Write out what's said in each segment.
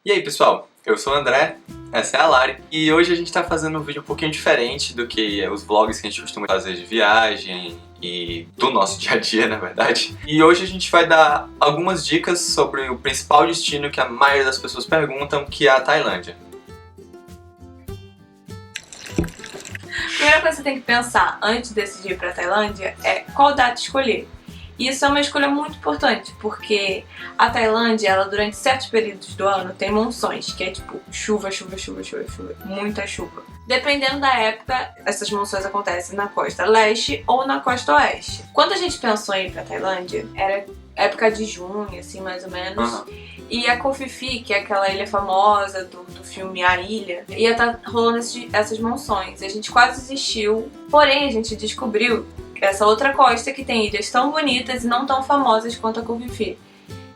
E aí pessoal, eu sou o André, essa é a Lari, e hoje a gente tá fazendo um vídeo um pouquinho diferente do que os vlogs que a gente costuma fazer de viagem e do nosso dia a dia, na verdade. E hoje a gente vai dar algumas dicas sobre o principal destino que a maioria das pessoas perguntam, que é a Tailândia. A primeira coisa que você tem que pensar antes de decidir ir pra Tailândia é qual data escolher. Isso é uma escolha muito importante, porque a Tailândia, ela durante certos períodos do ano tem monções, que é tipo chuva, muita chuva. Dependendo da época, essas monções acontecem na costa leste ou na costa oeste. Quando a gente pensou em ir pra Tailândia, era época de junho, assim, mais ou menos. E a Koh Phi Phi, que é aquela ilha famosa do filme A Ilha, ia estar rolando essas monções. A gente quase desistiu, porém a gente descobriu essa outra costa que tem ilhas tão bonitas e não tão famosas quanto a Koh Phi Phi,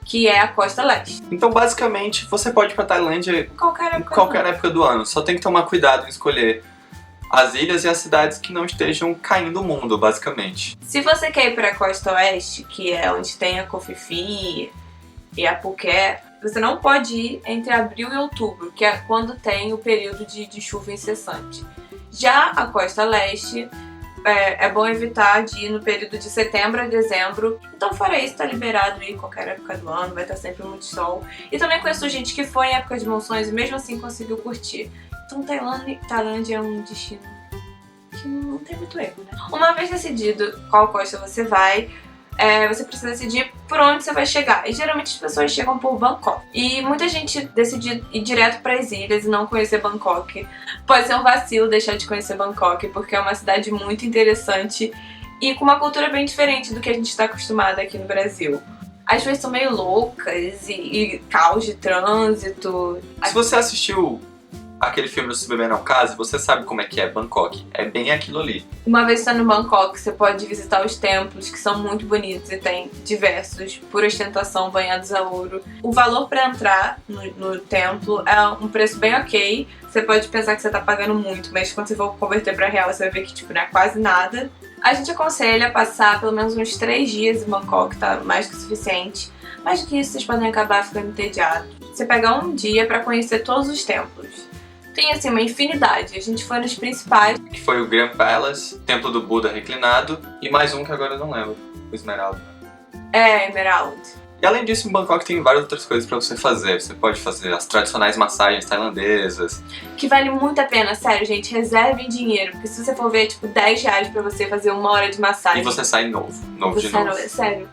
que é a costa leste. Então basicamente você pode ir pra Tailândia em qualquer época do ano, só tem que tomar cuidado em escolher as ilhas e as cidades que não estejam caindo o mundo, basicamente. Se você quer ir pra costa oeste, que é onde tem a Koh Phi Phi e a Phuket, você não pode ir entre abril e outubro, que é quando tem o período de chuva incessante. Já a costa leste, é bom evitar de ir no período de setembro a dezembro. Então fora isso, tá liberado ir em qualquer época do ano, vai estar sempre muito sol. E também conheço gente que foi em época de monções e mesmo assim conseguiu curtir. Então Tailândia é um destino que não tem muito erro, né? Uma vez decidido qual costa você vai, você precisa decidir por onde você vai chegar. E geralmente as pessoas chegam por Bangkok. E muita gente decide ir direto para as ilhas e não conhecer Bangkok. Pode ser um vacilo deixar de conhecer Bangkok, porque é uma cidade muito interessante e com uma cultura bem diferente do que a gente está acostumado aqui no Brasil. As pessoas são meio loucas e caos de trânsito. Se você assistiu aquele filme do Se Beber Não Case, você sabe como é que é Bangkok. É bem aquilo ali. Uma vez estando em Bangkok, você pode visitar os templos, que são muito bonitos e tem diversos, por ostentação, banhados a ouro. O valor para entrar no templo é um preço bem ok. Você pode pensar que você tá pagando muito, mas quando você for converter para real, você vai ver que tipo, não é quase nada. A gente aconselha passar pelo menos uns 3 dias em Bangkok, tá mais que o suficiente. Mais do que isso, vocês podem acabar ficando entediados. Você pega um dia para conhecer todos os templos. Tem assim uma infinidade, a gente foi nos principais. Que foi o Grand Palace, Templo do Buda reclinado e mais um que agora eu não lembro, o Esmeralda. Emerald. E além disso, em Bangkok tem várias outras coisas pra você fazer. Você pode fazer as tradicionais massagens tailandesas. Que vale muito a pena, sério, gente, reservem dinheiro, porque se você for ver, tipo, 10 reais pra você fazer 1 hora de massagem. E você sai novo de novo. Sério.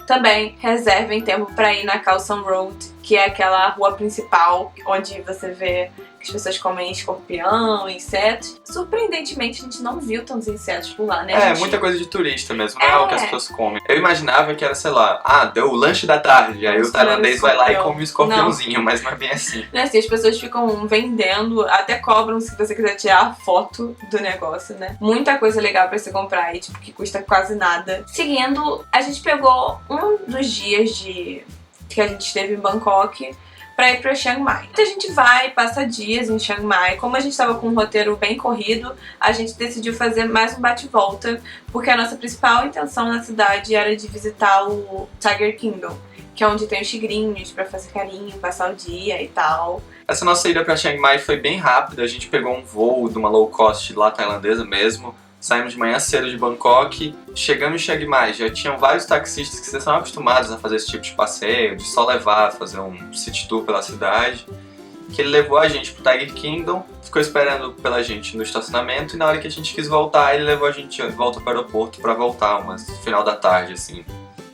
Também reservem tempo pra ir na Khao San Road, que é aquela rua principal onde você vê que as pessoas comem escorpião, insetos. Surpreendentemente, a gente não viu tantos insetos por lá, né? Muita coisa de turista mesmo, não é o que as pessoas comem. Eu imaginava que era, sei lá, deu o lanche da tarde, aí o tailandês vai lá e come um escorpiãozinho, mas não é bem assim. Não é assim, as pessoas ficam vendendo, até cobram se você quiser tirar foto do negócio, né? Muita coisa legal pra você comprar aí, tipo, que custa quase nada. Seguindo, a gente pegou um dos dias que a gente esteve em Bangkok pra ir pra Chiang Mai. Então a gente vai, passa dias em Chiang Mai. Como a gente tava com um roteiro bem corrido, a gente decidiu fazer mais um bate-volta, porque a nossa principal intenção na cidade era de visitar o Tiger Kingdom, que é onde tem os tigrinhos pra fazer carinho, passar o dia e tal. Essa nossa ida pra Chiang Mai foi bem rápida, a gente pegou um voo de uma low cost lá tailandesa mesmo. Saímos de manhã cedo de Bangkok, chegando em Chiang Mai, já tinham vários taxistas que são acostumados a fazer esse tipo de passeio, de só levar, fazer um city tour pela cidade, que ele levou a gente pro Tiger Kingdom, ficou esperando pela gente no estacionamento e na hora que a gente quis voltar, ele levou a gente de volta pro aeroporto pra voltar, umas final da tarde, assim.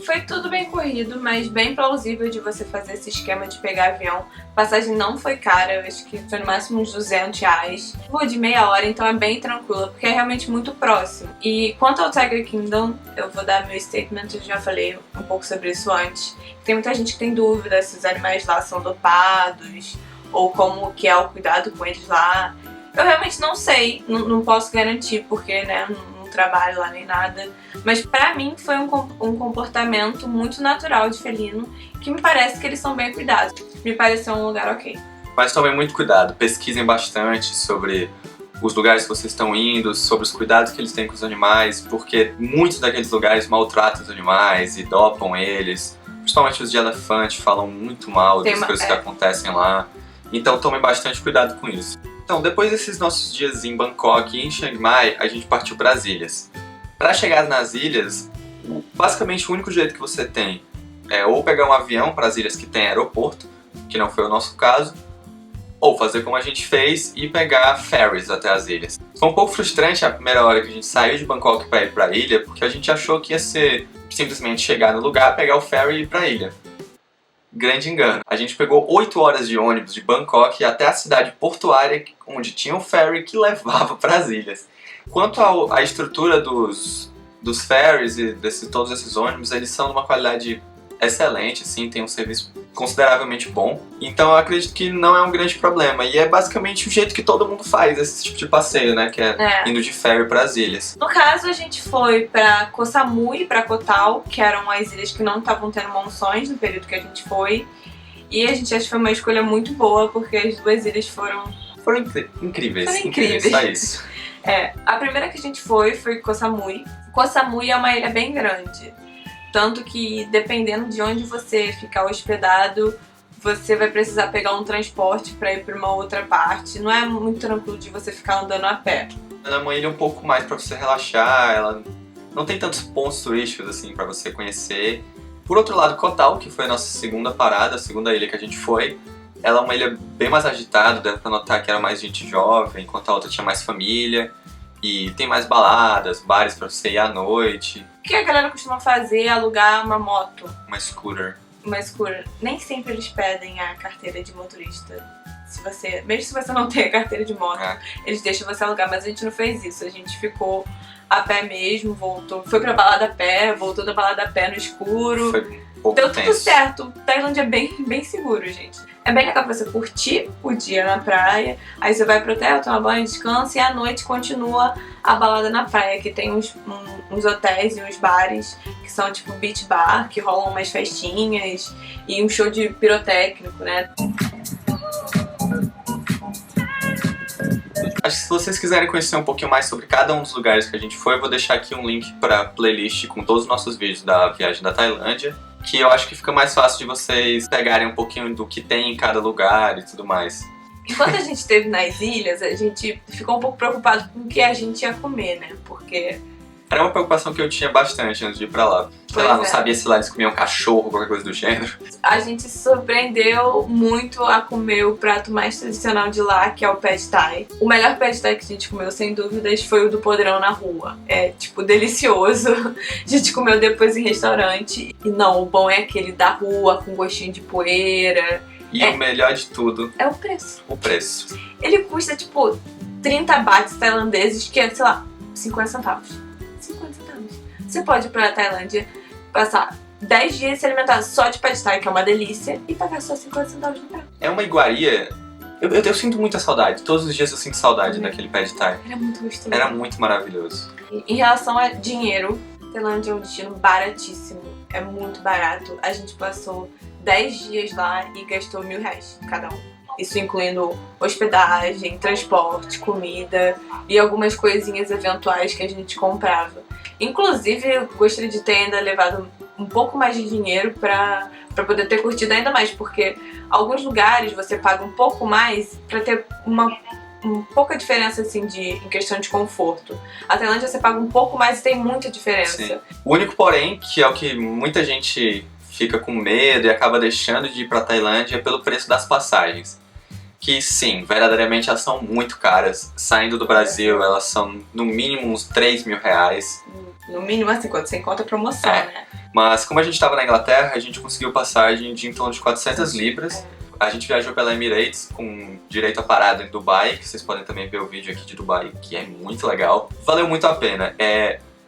Foi tudo bem corrido, mas bem plausível de você fazer esse esquema de pegar avião. A passagem não foi cara, eu acho que foi no máximo uns 200 reais. Voo de meia hora, então é bem tranquilo, porque é realmente muito próximo. E quanto ao Tiger Kingdom, eu vou dar meu statement, eu já falei um pouco sobre isso antes. Tem muita gente que tem dúvida se os animais lá são dopados, ou como que é o cuidado com eles lá. Eu realmente não sei, não posso garantir, porque, né, não trabalho lá nem nada. Mas pra mim foi um comportamento muito natural de felino, que me parece que eles são bem cuidados. Me pareceu um lugar ok. Mas tomem muito cuidado, pesquisem bastante sobre os lugares que vocês estão indo, sobre os cuidados que eles têm com os animais, porque muitos daqueles lugares maltratam os animais e dopam eles. Principalmente os de elefante falam muito mal das coisas que acontecem lá. Então tome bastante cuidado com isso. Então, depois desses nossos dias em Bangkok e em Chiang Mai, a gente partiu para as ilhas. Para chegar nas ilhas, basicamente o único jeito que você tem é ou pegar um avião para as ilhas que tem aeroporto, que não foi o nosso caso, ou fazer como a gente fez e pegar ferries até as ilhas. Foi um pouco frustrante a primeira hora que a gente saiu de Bangkok para ir para a ilha, porque a gente achou que ia ser simplesmente chegar no lugar, pegar o ferry e ir para a ilha. Grande engano. A gente pegou 8 horas de ônibus de Bangkok até a cidade portuária, onde tinha um ferry que levava para as ilhas. Quanto à estrutura dos ferries e todos esses ônibus, eles são de uma qualidade excelente, assim, tem um serviço consideravelmente bom. Então eu acredito que não é um grande problema. E é basicamente o jeito que todo mundo faz esse tipo de passeio, né? Que é indo de ferry para as ilhas. No caso, a gente foi pra Koh Samui e pra Koh Tao, que eram as ilhas que não estavam tendo monções no período que a gente foi. E a gente acha que foi uma escolha muito boa, porque as duas ilhas foram incríveis. Foram incríveis. Só isso. A primeira que a gente foi Koh Samui. Koh Samui é uma ilha bem grande. Tanto que, dependendo de onde você ficar hospedado, você vai precisar pegar um transporte para ir para uma outra parte. Não é muito tranquilo de você ficar andando a pé. Ela é uma ilha um pouco mais para você relaxar, ela não tem tantos pontos turísticos assim para você conhecer. Por outro lado, Koh Tao, que foi a nossa segunda parada, a segunda ilha que a gente foi, ela é uma ilha bem mais agitada, dá pra notar que era mais gente jovem, enquanto a outra tinha mais família. E tem mais baladas, bares pra você ir à noite. O que a galera costuma fazer é alugar uma moto. Uma scooter. Uma scooter. Nem sempre eles pedem a carteira de motorista. Mesmo se você não tem a carteira de moto, eles deixam você alugar. Mas a gente não fez isso. A gente ficou a pé mesmo, foi pra balada a pé, voltou da balada a pé no escuro. Foi um pouco Deu tenso. tudo certo. Tailândia é bem seguro, gente. É bem legal pra você curtir o dia na praia, aí você vai pro hotel, toma banho, descansa e à noite continua a balada na praia, que tem uns hotéis e uns bares que são tipo beach bar, que rolam umas festinhas e um show de pirotécnico, né? Acho que se vocês quiserem conhecer um pouquinho mais sobre cada um dos lugares que a gente foi, eu vou deixar aqui um link pra playlist com todos os nossos vídeos da viagem da Tailândia, que eu acho que fica mais fácil de vocês pegarem um pouquinho do que tem em cada lugar e tudo mais. Enquanto a gente esteve nas ilhas, a gente ficou um pouco preocupado com o que a gente ia comer, né? Porque era uma preocupação que eu tinha bastante antes de ir pra lá. Sei lá, não sabia se lá eles comiam cachorro ou qualquer coisa do gênero. A gente se surpreendeu muito a comer o prato mais tradicional de lá, que é o Pad Thai. O melhor Pad Thai que a gente comeu, sem dúvidas, foi o do Podrão na Rua. É, tipo, delicioso. A gente comeu depois em restaurante. E não, o bom é aquele da rua, com gostinho de poeira. E o melhor de tudo é o preço. O preço. Ele custa, tipo, 30 bahts tailandeses, que é, sei lá, 50 centavos. 50 centavos. Você pode ir pra Tailândia, passar 10 dias se alimentar só de Pad Thai, que é uma delícia, e pagar só 50 centavos no prato. É uma iguaria. Eu sinto muita saudade. Todos os dias eu sinto saudade daquele Pad Thai. Era muito gostoso. Era muito maravilhoso. Em relação a dinheiro, Tailândia é um destino baratíssimo. É muito barato. A gente passou 10 dias lá e gastou R$1.000 cada um. Isso incluindo hospedagem, transporte, comida e algumas coisinhas eventuais que a gente comprava. Inclusive, eu gostaria de ter ainda levado um pouco mais de dinheiro pra poder ter curtido ainda mais, porque alguns lugares você paga um pouco mais pra ter uma pouca diferença assim em questão de conforto. A Tailândia você paga um pouco mais e tem muita diferença. Sim. O único porém, que é o que muita gente fica com medo e acaba deixando de ir pra Tailândia, é pelo preço das passagens. Que sim, verdadeiramente elas são muito caras. Saindo do Brasil, elas são no mínimo uns R$3.000. No mínimo assim, quando você encontra promoção, né? Mas como a gente estava na Inglaterra, a gente conseguiu passagem de em torno de 400 libras. A gente viajou pela Emirates com direito a parada em Dubai, que vocês podem também ver o vídeo aqui de Dubai, que é muito legal. Valeu muito a pena.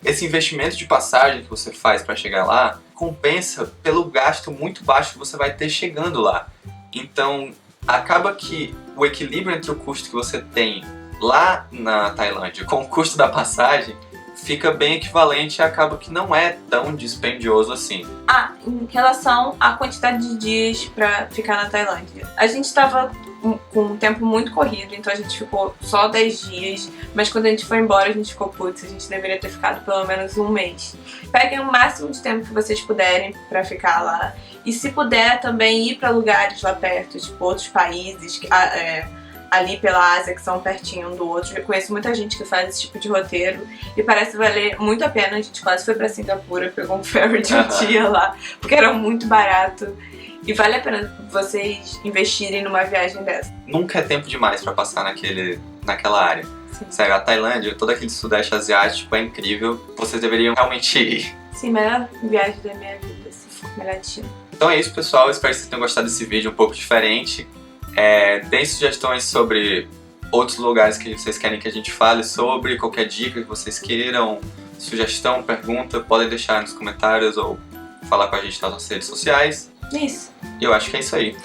Esse investimento de passagem que você faz para chegar lá compensa pelo gasto muito baixo que você vai ter chegando lá. Então, acaba que o equilíbrio entre o custo que você tem lá na Tailândia com o custo da passagem fica bem equivalente e acaba que não é tão dispendioso assim. Em relação à quantidade de dias pra ficar na Tailândia. A gente tava com um tempo muito corrido, então a gente ficou só 10 dias, mas quando a gente foi embora a gente ficou, putz, a gente deveria ter ficado pelo menos um mês. Peguem o máximo de tempo que vocês puderem pra ficar lá E se puder também ir para lugares lá perto, tipo outros países, ali pela Ásia, que são pertinho um do outro. Eu conheço muita gente que faz esse tipo de roteiro e parece valer muito a pena. A gente quase foi pra Singapura, pegou um ferry de um dia lá, porque era muito barato. E vale a pena vocês investirem numa viagem dessa. Nunca é tempo demais pra passar naquela área. Sim. Sério, a Tailândia, todo aquele sudeste asiático é incrível. Vocês deveriam realmente ir. Sim, melhor viagem da minha vida, assim, melhor destino. Então é isso, pessoal. Espero que vocês tenham gostado desse vídeo um pouco diferente. Deem sugestões sobre outros lugares que vocês querem que a gente fale sobre, qualquer dica que vocês queiram, sugestão, pergunta, podem deixar nos comentários ou falar com a gente nas nossas redes sociais. Isso. E eu acho que é isso aí.